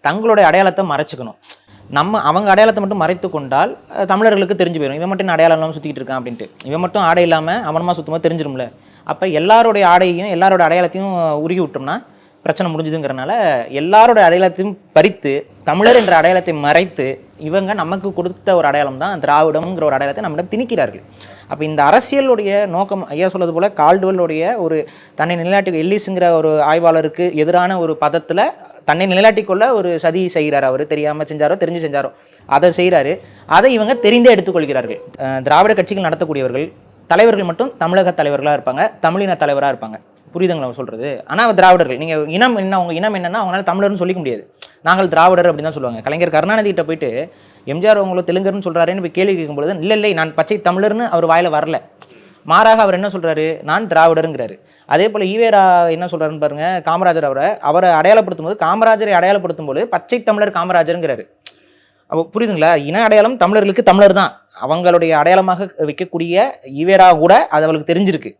தங்களுடைய அடையாளத்தை மறைச்சிக்கணும். அவங்க அடையாளத்தை மட்டும் மறைத்து கொண்டால் தமிழர்களுக்கு தெரிஞ்சு போயிடும். இவன் மட்டும் அடையாளம் இல்லாமல் சுற்றிக்கிட்டு இருக்கான் அப்படின்ட்டு. இவன் மட்டும் ஆடை இல்லாமல் அவனமா சுத்தமாக தெரிஞ்சிடும்ல. அப்போ எல்லாருடைய ஆடையையும் எல்லாரோட அடையாளத்தையும் உருகி விட்டோம்னா பிரச்சனை முடிஞ்சுதுங்கிறனால எல்லாரோட அடையாளத்தையும் பறித்து தமிழர் என்ற அடையாளத்தை மறைத்து இவங்க நமக்கு கொடுத்த ஒரு அடையாளம் தான் திராவிடம்ங்கிற ஒரு அடையாளத்தை நம்மிடம் திணிக்கிறார்கள். அப்போ இந்த அரசியலுடைய நோக்கம் ஐயா சொல்வது போல கால்டுவெல்லுடைய ஒரு தன்னை நிலைநாட்டி எல்லிஸுங்கிற ஒரு ஆய்வாளருக்கு எதிரான ஒரு பதத்தில் தன்னை நிலைநாட்டிக்கொள்ள ஒரு சதி செய்கிறார். அவர் தெரியாமல் செஞ்சாரோ தெரிஞ்சு செஞ்சாரோ அதை செய்கிறாரு. அதை இவங்க தெரிந்தே எடுத்துக்கொள்கிறார்கள். திராவிட கட்சிகள் நடத்தக்கூடியவர்கள் தலைவர்கள் மட்டும் தமிழக தலைவர்களாக இருப்பாங்க, தமிழின தலைவராக இருப்பாங்க. புரியுதுங்களா அவங்க சொல்கிறது? ஆனால் திராவிடர்கள் நீங்கள் இனம் என்ன, உங்கள் இனம் என்னன்னா அவங்களால தமிழர்னு சொல்லிக்க முடியாது. நாங்கள் திராவிடர் அப்படின்னு தான் சொல்லுவாங்க. கலைஞர் கருணாநிதி கிட்ட போயிட்டு எம்ஜிஆர் அவங்களை தெலுங்கர்னு சொல்கிறாருன்னு போய் கேள்வி கேட்கும்பொழுது இல்லை நான் பச்சை தமிழர்னு அவர் வாயில வரல. மாறாக அவர் என்ன சொல்கிறாரு, நான் திராவிடருங்கிறாரு. அதே போல் ஈவேரா என்ன சொல்கிறாருன்னு பாருங்க, காமராஜர் அவரை அடையாளப்படுத்தும் போது காமராஜரை அடையாளப்படுத்தும் போது பச்சை தமிழர் காமராஜருங்கிறாரு. அப்போ புரியுதுங்களா? இன அடையாளம் தமிழர்களுக்கு தமிழர் தான். அவங்களுடைய அடையாளமாக வைக்கக்கூடிய ஈவேரா கூட அது அவளுக்கு தெரிஞ்சிருக்கு.